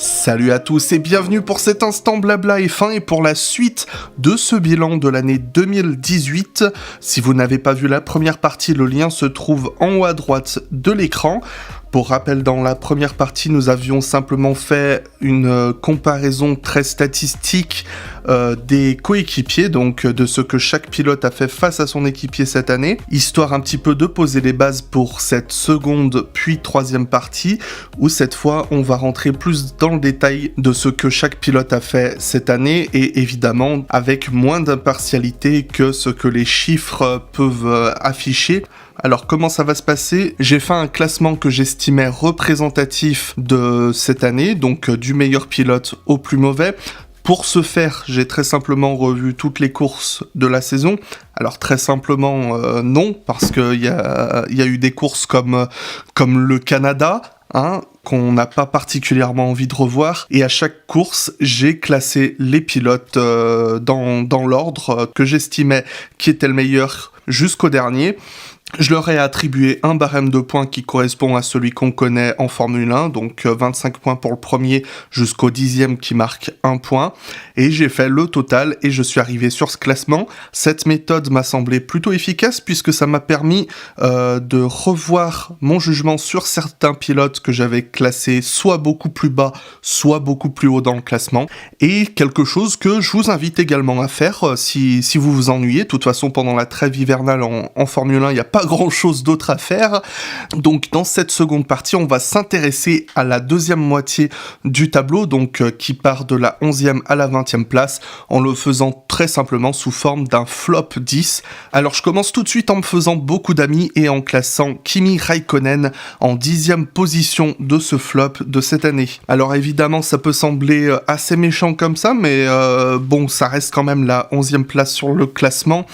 Salut à tous et bienvenue pour cet instant blabla et fin et pour la suite de ce bilan de l'année 2018. Si vous n'avez pas vu la première partie, le lien se trouve en haut à droite de l'écran. Pour rappel, dans la première partie, nous avions simplement fait une comparaison très statistique des coéquipiers, donc de ce que chaque pilote a fait face à son équipier cette année, histoire un petit peu de poser les bases pour cette seconde puis troisième partie, où cette fois on va rentrer plus dans le détail de ce que chaque pilote a fait cette année, et évidemment avec moins d'impartialité que ce que les chiffres peuvent afficher. Alors comment ça va se passer ? J'ai fait un classement que j'estimais représentatif de cette année, donc du meilleur pilote au plus mauvais. Pour ce faire, j'ai très simplement revu toutes les courses de la saison. Alors très simplement non, parce qu'il y a eu des courses comme le Canada, qu'on n'a pas particulièrement envie de revoir. Et à chaque course, j'ai classé les pilotes dans l'ordre que j'estimais qui était le meilleur jusqu'au dernier. Je leur ai attribué un barème de points qui correspond à celui qu'on connaît en Formule 1, donc 25 points pour le premier jusqu'au 10e qui marque 1 point. Et j'ai fait le total et je suis arrivé sur ce classement. Cette méthode m'a semblé plutôt efficace puisque ça m'a permis de revoir mon jugement sur certains pilotes que j'avais classés soit beaucoup plus bas, soit beaucoup plus haut dans le classement. Et quelque chose que je vous invite également à faire si vous vous ennuyez. De toute façon, pendant la trêve hivernale en Formule 1, il n'y a pas grand chose d'autre à faire. Donc dans cette seconde partie, on va s'intéresser à la deuxième moitié du tableau, donc qui part de la 11e à la 20e place, en le faisant très simplement sous forme d'un flop 10. Alors je commence tout de suite en me faisant beaucoup d'amis et en classant Kimi Räikkönen en 10e position de ce flop de cette année. Alors évidemment ça peut sembler assez méchant comme ça, mais bon, ça reste quand même la 11e place sur le classement.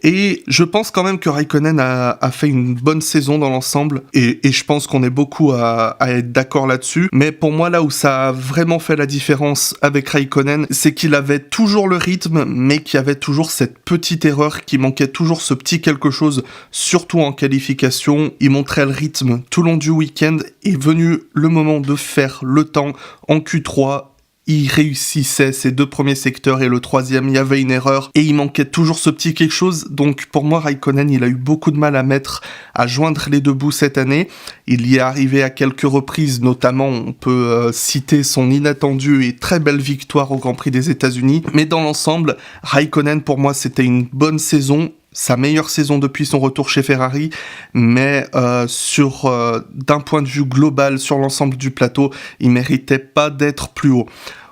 Et je pense quand même que Räikkönen a fait une bonne saison dans l'ensemble, et je pense qu'on est beaucoup à être d'accord là-dessus. Mais pour moi, là où ça a vraiment fait la différence avec Räikkönen, c'est qu'il avait toujours le rythme, mais qu'il y avait toujours cette petite erreur, qui manquait toujours ce petit quelque chose, surtout en qualification. Il montrait le rythme tout le long du week-end, et venu le moment de faire le temps en Q3, il réussissait ses deux premiers secteurs et le troisième, il y avait une erreur et il manquait toujours ce petit quelque chose. Donc pour moi, Räikkönen, il a eu beaucoup de mal à joindre les deux bouts cette année. Il y est arrivé à quelques reprises, notamment on peut citer son inattendue et très belle victoire au Grand Prix des États-Unis. Mais dans l'ensemble, Räikkönen pour moi c'était une bonne saison. Sa meilleure saison depuis son retour chez Ferrari, mais d'un point de vue global sur l'ensemble du plateau, il méritait pas d'être plus haut.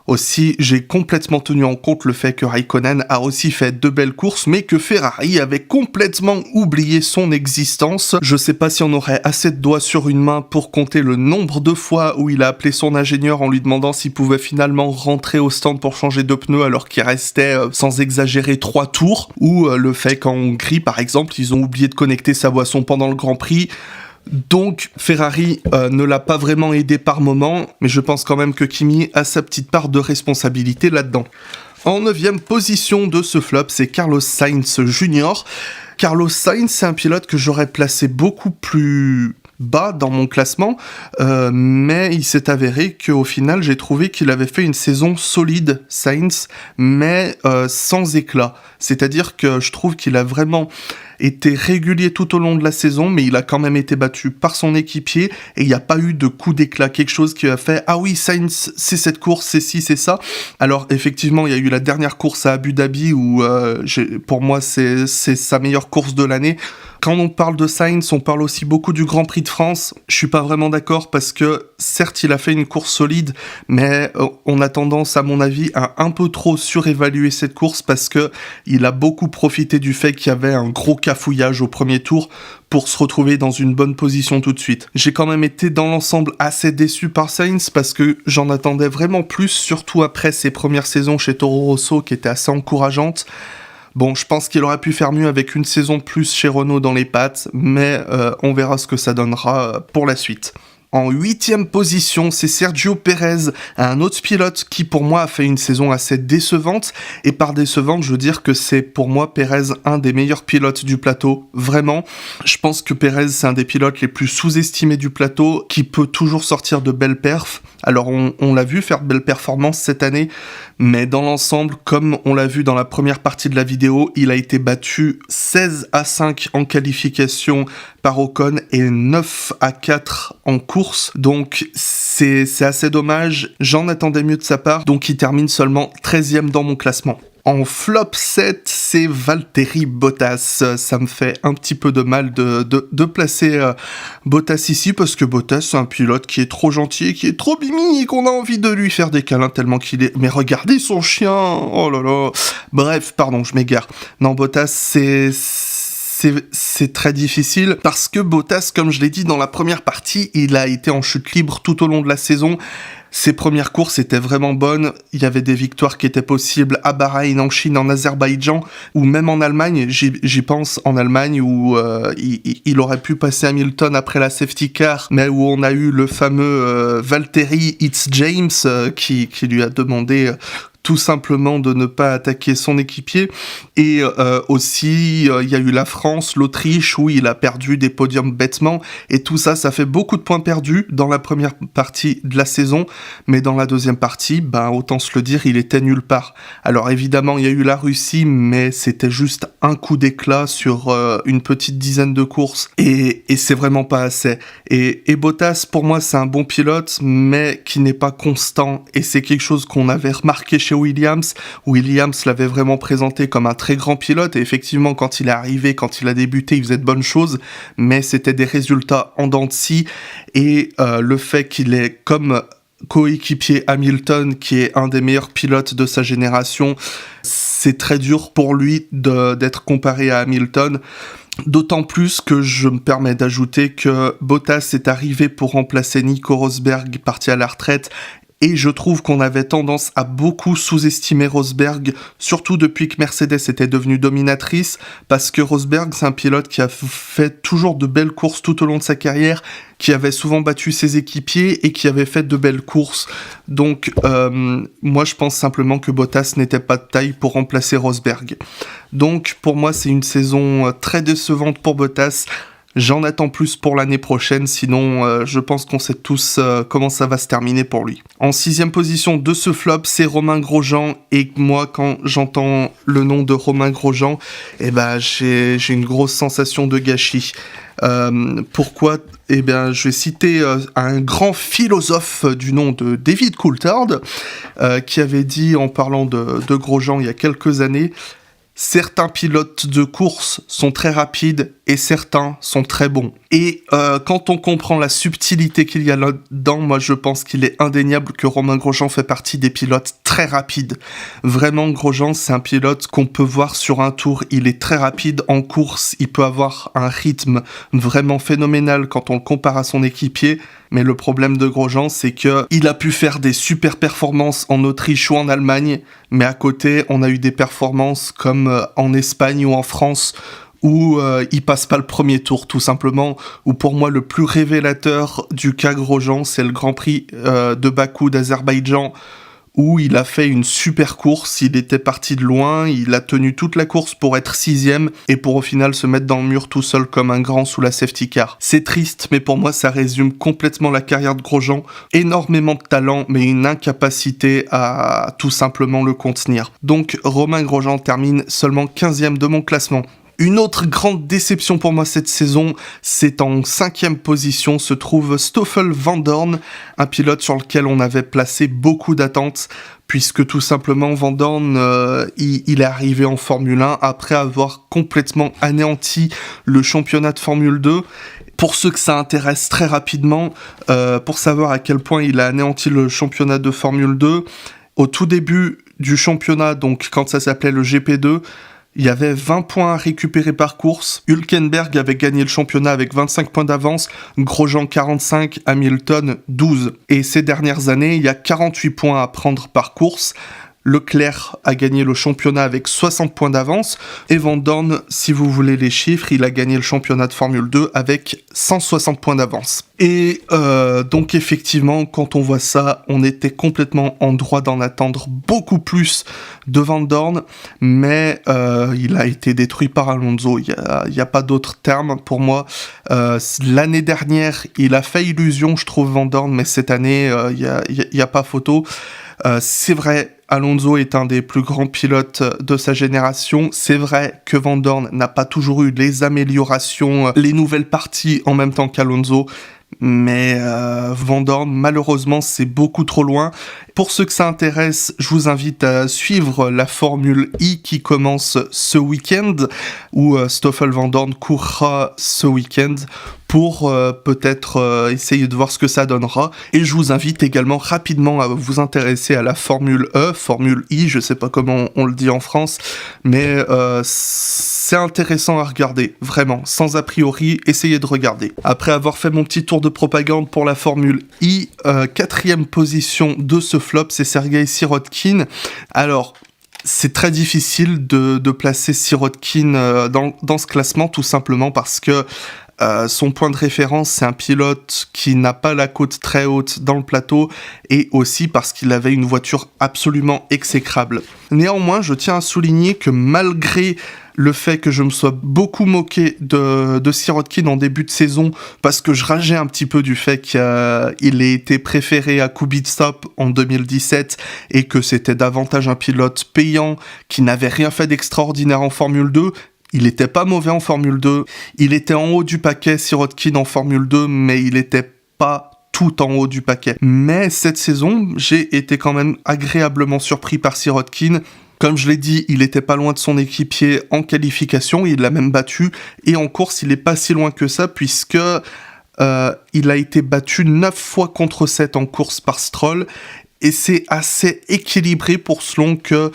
Aussi, j'ai complètement tenu en compte le fait que Räikkönen a aussi fait de belles courses, mais que Ferrari avait complètement oublié son existence. Je sais pas si on aurait assez de doigts sur une main pour compter le nombre de fois où il a appelé son ingénieur en lui demandant s'il pouvait finalement rentrer au stand pour changer de pneus alors qu'il restait, sans exagérer, 3 tours. Ou le fait qu'en Hongrie, par exemple, ils ont oublié de connecter sa boisson pendant le Grand Prix. Donc Ferrari ne l'a pas vraiment aidé par moment, mais je pense quand même que Kimi a sa petite part de responsabilité là-dedans. En 9e position de ce flop, c'est Carlos Sainz Jr. Carlos Sainz, c'est un pilote que j'aurais placé beaucoup plus bas dans mon classement, mais il s'est avéré qu'au final, j'ai trouvé qu'il avait fait une saison solide, Sainz, mais sans éclat. C'est-à-dire que je trouve qu'il a vraiment été régulier tout au long de la saison, mais il a quand même été battu par son équipier et il n'y a pas eu de coup d'éclat, quelque chose qui a fait « Ah oui, Sainz, c'est cette course, c'est ci, c'est ça ». Alors effectivement, il y a eu la dernière course à Abu Dhabi où pour moi c'est sa meilleure course de l'année. Quand on parle de Sainz, on parle aussi beaucoup du Grand Prix de France. Je suis pas vraiment d'accord parce que certes il a fait une course solide, mais on a tendance à mon avis à un peu trop surévaluer cette course parce que il a beaucoup profité du fait qu'il y avait un gros cafouillage au premier tour pour se retrouver dans une bonne position tout de suite. J'ai quand même été dans l'ensemble assez déçu par Sainz parce que j'en attendais vraiment plus, surtout après ses premières saisons chez Toro Rosso qui étaient assez encourageantes. Bon, je pense qu'il aurait pu faire mieux avec une saison plus chez Renault dans les pattes, mais on verra ce que ça donnera pour la suite. En 8e position, c'est Sergio Pérez, un autre pilote qui pour moi a fait une saison assez décevante. Et par décevante, je veux dire que c'est pour moi Pérez un des meilleurs pilotes du plateau. Vraiment, je pense que Pérez c'est un des pilotes les plus sous-estimés du plateau, qui peut toujours sortir de belles perfs. Alors on l'a vu faire de belles performances cette année, mais dans l'ensemble, comme on l'a vu dans la première partie de la vidéo, il a été battu 16-5 en qualification par Ocon et 9-4 en course. Donc c'est assez dommage, j'en attendais mieux de sa part, donc il termine seulement 13e dans mon classement. En flop 7, c'est Valtteri Bottas. Ça me fait un petit peu de mal de placer Bottas ici, parce que Bottas, c'est un pilote qui est trop gentil, qui est trop mimi, et qu'on a envie de lui faire des câlins tellement qu'il est... Mais regardez son chien. Oh là là. Bref, pardon, je m'égare. Non, Bottas, c'est très difficile, parce que Bottas, comme je l'ai dit dans la première partie, il a été en chute libre tout au long de la saison. Ses premières courses étaient vraiment bonnes, il y avait des victoires qui étaient possibles à Bahreïn, en Chine, en Azerbaïdjan, ou même en Allemagne, j'y pense, en Allemagne, où il aurait pu passer Hamilton après la safety car, mais où on a eu le fameux Valtteri It's James qui lui a demandé... tout simplement de ne pas attaquer son équipier. Et aussi, il y a eu la France, l'Autriche, où il a perdu des podiums bêtement. Et tout ça, ça fait beaucoup de points perdus dans la première partie de la saison. Mais dans la deuxième partie, autant se le dire, il était nulle part. Alors évidemment, il y a eu la Russie, mais c'était juste un coup d'éclat sur une petite dizaine de courses. Et c'est vraiment pas assez. Et Bottas, pour moi, c'est un bon pilote, mais qui n'est pas constant. Et c'est quelque chose qu'on avait remarqué chez Williams l'avait vraiment présenté comme un très grand pilote, et effectivement quand il est arrivé, quand il a débuté, il faisait de bonnes choses, mais c'était des résultats en dents de scie, et le fait qu'il est comme coéquipier Hamilton, qui est un des meilleurs pilotes de sa génération, c'est très dur pour lui d'être comparé à Hamilton. D'autant plus que je me permets d'ajouter que Bottas est arrivé pour remplacer Nico Rosberg, parti à la retraite. Et je trouve qu'on avait tendance à beaucoup sous-estimer Rosberg, surtout depuis que Mercedes était devenue dominatrice, parce que Rosberg, c'est un pilote qui a fait toujours de belles courses tout au long de sa carrière, qui avait souvent battu ses équipiers et qui avait fait de belles courses. Donc, moi, je pense simplement que Bottas n'était pas de taille pour remplacer Rosberg. Donc, pour moi, c'est une saison très décevante pour Bottas. J'en attends plus pour l'année prochaine, sinon je pense qu'on sait tous comment ça va se terminer pour lui. En 6e position de ce flop, c'est Romain Grosjean, et moi quand j'entends le nom de Romain Grosjean, j'ai une grosse sensation de gâchis. Pourquoi ? Je vais citer un grand philosophe du nom de David Coulthard, qui avait dit en parlant de Grosjean il y a quelques années: certains pilotes de course sont très rapides et certains sont très bons. Et quand on comprend la subtilité qu'il y a là-dedans, moi je pense qu'il est indéniable que Romain Grosjean fait partie des pilotes très rapides. Vraiment, Grosjean, c'est un pilote qu'on peut voir sur un tour. Il est très rapide en course, il peut avoir un rythme vraiment phénoménal quand on le compare à son équipier. Mais le problème de Grosjean, c'est qu'il a pu faire des super performances en Autriche ou en Allemagne, mais à côté, on a eu des performances comme en Espagne ou en France, où il passe pas le premier tour, tout simplement. Où pour moi, le plus révélateur du cas Grosjean, c'est le Grand Prix de Bakou d'Azerbaïdjan, où il a fait une super course, il était parti de loin, il a tenu toute la course pour être 6e, et pour au final se mettre dans le mur tout seul comme un grand sous la safety car. C'est triste, mais pour moi ça résume complètement la carrière de Grosjean. Énormément de talent, mais une incapacité à tout simplement le contenir. Donc Romain Grosjean termine seulement 15e de mon classement. Une autre grande déception pour moi cette saison, c'est en 5e position se trouve Stoffel Vandoorne, un pilote sur lequel on avait placé beaucoup d'attentes, puisque tout simplement Vandoorne, il est arrivé en Formule 1 après avoir complètement anéanti le championnat de Formule 2. Pour ceux que ça intéresse très rapidement, pour savoir à quel point il a anéanti le championnat de Formule 2, au tout début du championnat, donc quand ça s'appelait le GP2, il y avait 20 points à récupérer par course. Hülkenberg avait gagné le championnat avec 25 points d'avance, Grosjean 45, Hamilton 12. Et ces dernières années, il y a 48 points à prendre par course. Leclerc a gagné le championnat avec 60 points d'avance. Et Van Dorn, si vous voulez les chiffres, il a gagné le championnat de Formule 2 avec 160 points d'avance. Et donc effectivement, quand on voit ça, on était complètement en droit d'en attendre beaucoup plus de Van Dorn, mais il a été détruit par Alonso. Il y a pas d'autre terme pour moi. L'année dernière, il a fait illusion, je trouve, Van Dorn, mais cette année, il y a pas photo. C'est vrai, Alonso est un des plus grands pilotes de sa génération. C'est vrai que Van Dorn n'a pas toujours eu les améliorations, les nouvelles parties en même temps qu'Alonso. Mais Van Dorn, malheureusement, c'est beaucoup trop loin. Pour ceux que ça intéresse, je vous invite à suivre la Formule I qui commence ce week-end, où Stoffel Van Dorn courra ce week-end pour peut-être essayer de voir ce que ça donnera. Et je vous invite également rapidement à vous intéresser à la Formule E, Formule I, je sais pas comment on le dit en France, mais c'est intéressant à regarder, vraiment, sans a priori, essayez de regarder. Après avoir fait mon petit tour de propagande pour la Formule I, 4e position de ce flop, c'est Sergei Sirotkin. Alors, c'est très difficile de placer Sirotkin dans ce classement, tout simplement parce que son point de référence, c'est un pilote qui n'a pas la côte très haute dans le plateau, et aussi parce qu'il avait une voiture absolument exécrable. Néanmoins, je tiens à souligner que malgré le fait que je me sois beaucoup moqué de Sirotkin en début de saison, parce que je rageais un petit peu du fait qu'il ait été préféré à Kubica en 2017, et que c'était davantage un pilote payant, qui n'avait rien fait d'extraordinaire en Formule 2, il était pas mauvais en Formule 2, il était en haut du paquet, Sirotkin, en Formule 2, mais il était pas tout en haut du paquet. Mais cette saison, j'ai été quand même agréablement surpris par Sirotkin. Comme je l'ai dit, il était pas loin de son équipier en qualification, il l'a même battu, et en course, il est pas si loin que ça, puisque il a été battu 9 fois contre 7 en course par Stroll, et c'est assez équilibré pour selon que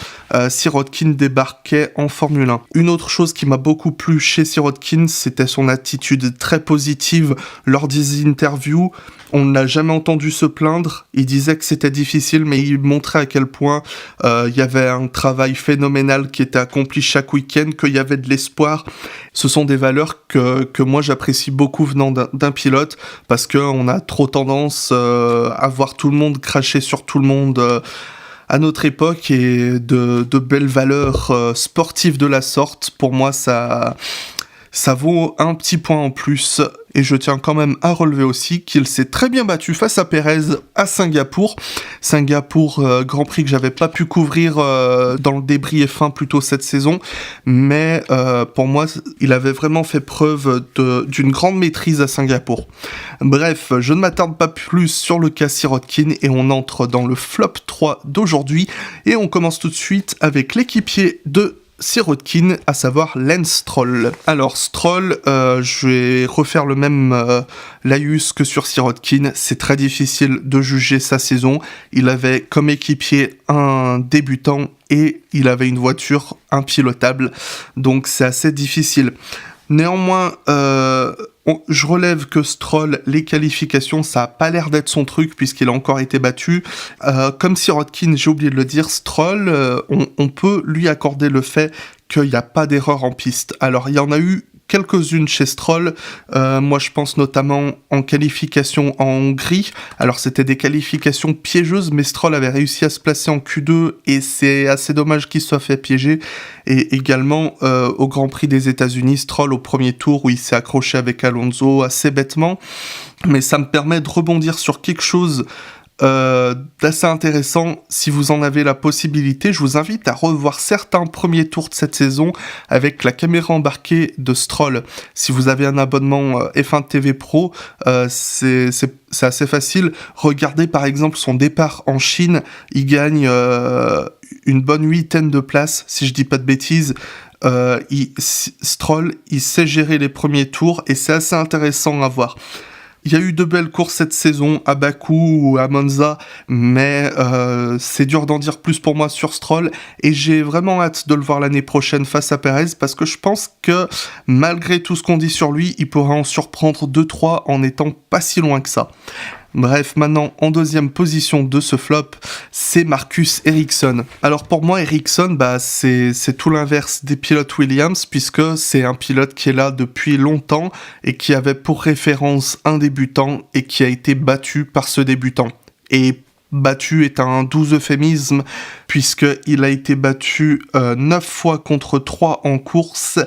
Sirotkin débarquait en Formule 1. Une autre chose qui m'a beaucoup plu chez Sirotkin, c'était son attitude très positive lors des interviews. On ne l'a jamais entendu se plaindre, il disait que c'était difficile, mais il montrait à quel point il y avait un travail phénoménal qui était accompli chaque week-end, qu'il y avait de l'espoir. Ce sont des valeurs que moi j'apprécie beaucoup venant d'un pilote, parce qu'on a trop tendance à voir tout le monde cracher sur tout le monde à notre époque, et de belles valeurs sportives de la sorte, pour moi ça vaut un petit point en plus. Et je tiens quand même à relever aussi qu'il s'est très bien battu face à Pérez à Singapour. Grand Prix que j'avais pas pu couvrir dans le débris F1 plus tôt cette saison. Mais pour moi, il avait vraiment fait preuve d'une grande maîtrise à Singapour. Bref, je ne m'attarde pas plus sur le cas Sirotkin et on entre dans le flop 3 d'aujourd'hui. Et on commence tout de suite avec l'équipier de Sirotkin, à savoir Lance Stroll. Alors Stroll, je vais refaire le même laïus que sur Sirotkin, c'est très difficile de juger sa saison. Il avait comme équipier un débutant et il avait une voiture impilotable, donc c'est assez difficile. Néanmoins, je relève que Stroll, les qualifications, ça a pas l'air d'être son truc puisqu'il a encore été battu. Comme Sirotkin, j'ai oublié de le dire, Stroll, on peut lui accorder le fait qu'il n'y a pas d'erreur en piste. Alors, il y en a eu quelques-unes chez Stroll, moi je pense notamment en qualification en Hongrie. Alors c'était des qualifications piégeuses, mais Stroll avait réussi à se placer en Q2 et c'est assez dommage qu'il soit fait piéger. Et également au Grand Prix des États-Unis, Stroll au premier tour où il s'est accroché avec Alonso assez bêtement. Mais ça me permet de rebondir sur quelque chose d'assez intéressant. Si vous en avez la possibilité, je vous invite à revoir certains premiers tours de cette saison avec la caméra embarquée de Stroll. Si vous avez un abonnement F1 TV Pro, c'est assez facile. Regardez par exemple son départ en Chine, il gagne une bonne 8aine de place, si je dis pas de bêtises. Stroll, il sait gérer les premiers tours et c'est assez intéressant à voir. Il y a eu de belles courses cette saison à Bakou ou à Monza, mais c'est dur d'en dire plus pour moi sur Stroll, et j'ai vraiment hâte de le voir l'année prochaine face à Perez, parce que je pense que malgré tout ce qu'on dit sur lui, il pourra en surprendre 2-3 en étant pas si loin que ça. Bref, maintenant, en deuxième position de ce flop, c'est Marcus Ericsson. Alors pour moi, Ericsson, c'est tout l'inverse des pilotes Williams, puisque c'est un pilote qui est là depuis longtemps et qui avait pour référence un débutant et qui a été battu par ce débutant. Et battu est un doux euphémisme, puisqu'il a été battu 9 fois contre 3 en course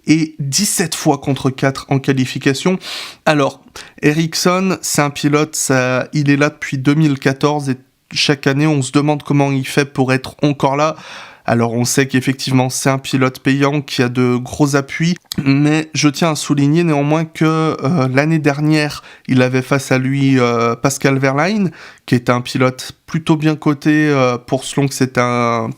et 17 fois contre 4 en qualification. Alors, Ericsson, c'est un pilote, il est là depuis 2014 et chaque année, on se demande comment il fait pour être encore là. Alors on sait qu'effectivement c'est un pilote payant qui a de gros appuis, mais je tiens à souligner néanmoins que l'année dernière, il avait face à lui Pascal Wehrlein, qui était un pilote plutôt bien coté pour selon que c'est un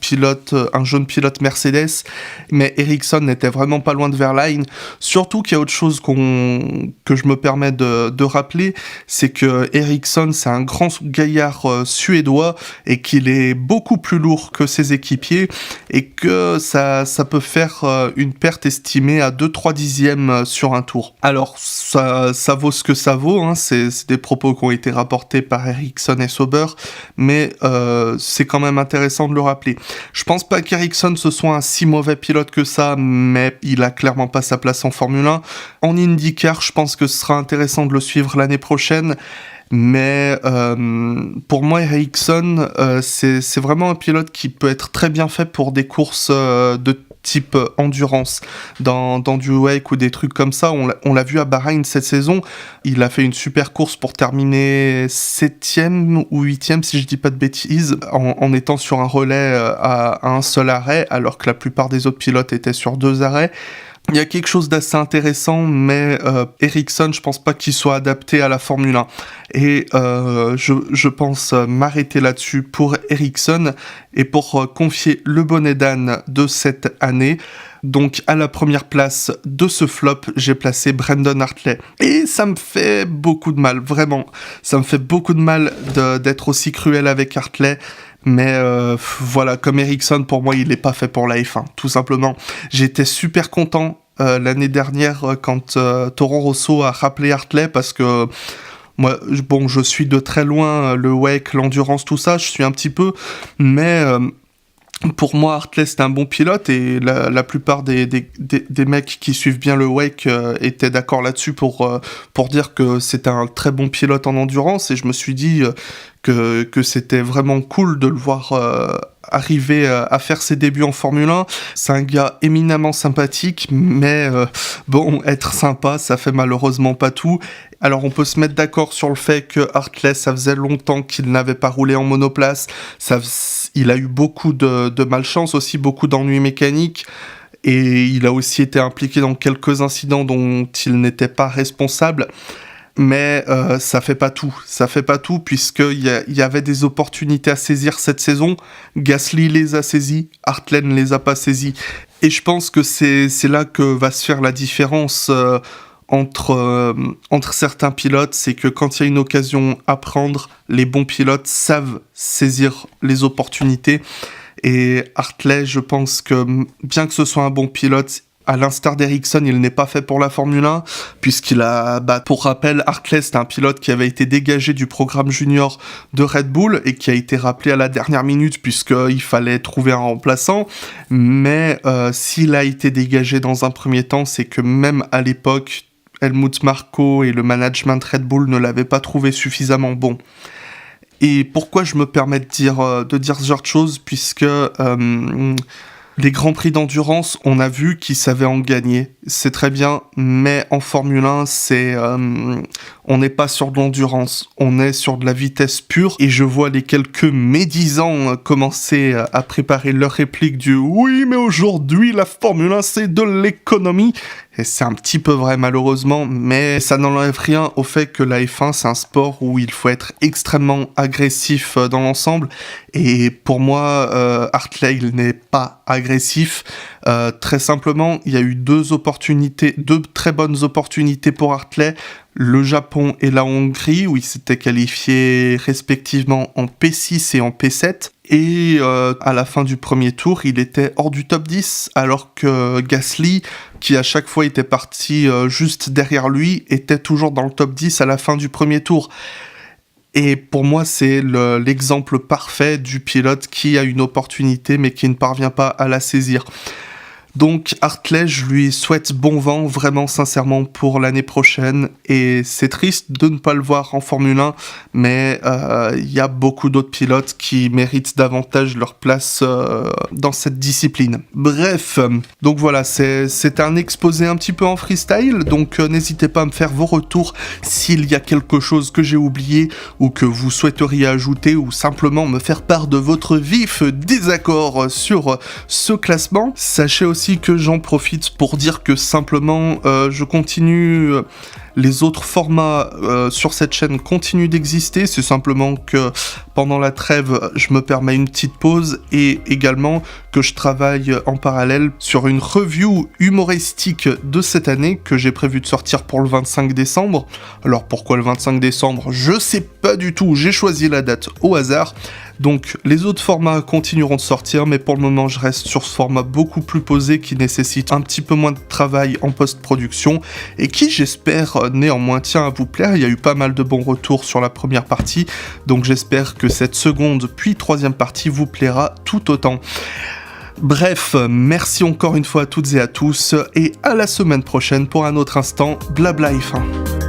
jeune pilote Mercedes, mais Ericsson n'était vraiment pas loin de Wehrlein. Surtout qu'il y a autre chose que je me permets de rappeler, c'est que Ericsson c'est un grand gaillard suédois et qu'il est beaucoup plus lourd que ses équipiers et que ça peut faire une perte estimée à 2-3 dixièmes sur un tour. Alors ça vaut ce que ça vaut, hein, c'est des propos qui ont été rapportés par Ericsson et Sauber, mais c'est quand même intéressant de le rappeler. Je pense pas qu'Ericsson ce soit un si mauvais pilote que ça, mais il a clairement pas sa place en Formule 1. En IndyCar, je pense que ce sera intéressant de le suivre l'année prochaine. Mais pour moi, Ericsson, c'est vraiment un pilote qui peut être très bien fait pour des courses de type endurance, dans du wake ou des trucs comme ça. On l'a vu à Bahreïn cette saison, il a fait une super course pour terminer 7ème ou 8ème, si je dis pas de bêtises, en étant sur un relais à un seul arrêt, alors que la plupart des autres pilotes étaient sur 2 arrêts. Il y a quelque chose d'assez intéressant, mais Ericsson, je pense pas qu'il soit adapté à la Formule 1. Et je pense m'arrêter là-dessus pour Ericsson et pour confier le bonnet d'âne de cette année. Donc à la première place de ce flop, j'ai placé Brendan Hartley. Et ça me fait beaucoup de mal, vraiment. Ça me fait beaucoup de mal d'être aussi cruel avec Hartley. Mais voilà, comme Ericsson, pour moi, il n'est pas fait pour la F1, tout simplement. J'étais super content l'année dernière quand Toro Rosso a rappelé Hartley, parce que moi, je suis de très loin le wake, l'endurance, tout ça, je suis un petit peu, mais pour moi, Hartley, c'est un bon pilote, et la plupart des mecs qui suivent bien le wake étaient d'accord là-dessus pour dire que c'était un très bon pilote en endurance, et je me suis dit que c'était vraiment cool de le voir arriver à faire ses débuts en Formule 1. C'est un gars éminemment sympathique, mais être sympa, ça fait malheureusement pas tout. Alors on peut se mettre d'accord sur le fait que Hartley, ça faisait longtemps qu'il n'avait pas roulé en monoplace, il a eu beaucoup de malchance aussi, beaucoup d'ennuis mécaniques, et il a aussi été impliqué dans quelques incidents dont il n'était pas responsable. Mais ça fait pas tout, puisqu'il y avait des opportunités à saisir cette saison. Gasly les a saisies, Hartley ne les a pas saisies. Et je pense que c'est là que va se faire la différence entre certains pilotes, c'est que quand il y a une occasion à prendre, les bons pilotes savent saisir les opportunités. Et Hartley, je pense que bien que ce soit un bon pilote, à l'instar d'Ericsson, il n'est pas fait pour la Formule 1, puisqu'il a, pour rappel, Hartley, c'est un pilote qui avait été dégagé du programme junior de Red Bull et qui a été rappelé à la dernière minute puisqu'il fallait trouver un remplaçant. Mais s'il a été dégagé dans un premier temps, c'est que même à l'époque, Helmut Marko et le management Red Bull ne l'avaient pas trouvé suffisamment bon. Et pourquoi je me permets de dire ce genre de choses, puisque les grands prix d'endurance, on a vu qu'ils savaient en gagner. C'est très bien, mais en Formule 1, on n'est pas sur de l'endurance, on est sur de la vitesse pure. Et je vois les quelques médisants commencer à préparer leur réplique du « Oui, mais aujourd'hui, la Formule 1, c'est de l'économie ». Et c'est un petit peu vrai malheureusement, mais ça n'enlève rien au fait que la F1 c'est un sport où il faut être extrêmement agressif dans l'ensemble, et pour moi Hartley il n'est pas agressif. Très simplement, il y a eu deux très bonnes opportunités pour Hartley, le Japon et la Hongrie, où il s'était qualifié respectivement en P6 et en P7. Et à la fin du premier tour, il était hors du top 10, alors que Gasly, qui à chaque fois était parti juste derrière lui, était toujours dans le top 10 à la fin du premier tour. Et pour moi, c'est l'exemple parfait du pilote qui a une opportunité mais qui ne parvient pas à la saisir. Donc Hartley, je lui souhaite bon vent vraiment sincèrement pour l'année prochaine, et c'est triste de ne pas le voir en Formule 1, mais y a beaucoup d'autres pilotes qui méritent davantage leur place dans cette discipline. Bref, donc voilà, c'est un exposé un petit peu en freestyle, donc n'hésitez pas à me faire vos retours s'il y a quelque chose que j'ai oublié ou que vous souhaiteriez ajouter, ou simplement me faire part de votre vif désaccord sur ce classement. Sachez aussi que j'en profite pour dire que simplement je continue, les autres formats sur cette chaîne continuent d'exister, c'est simplement que pendant la trêve je me permets une petite pause, et également que je travaille en parallèle sur une review humoristique de cette année que j'ai prévu de sortir pour le 25 décembre. Alors pourquoi le 25 décembre? Je sais pas du tout, j'ai choisi la date au hasard. Donc les autres formats continueront de sortir, mais pour le moment je reste sur ce format beaucoup plus posé qui nécessite un petit peu moins de travail en post-production et qui, j'espère, néanmoins tient à vous plaire. Il y a eu pas mal de bons retours sur la première partie, donc j'espère que cette seconde puis troisième partie vous plaira tout autant. Bref, merci encore une fois à toutes et à tous, et à la semaine prochaine pour un autre instant Blabla F1.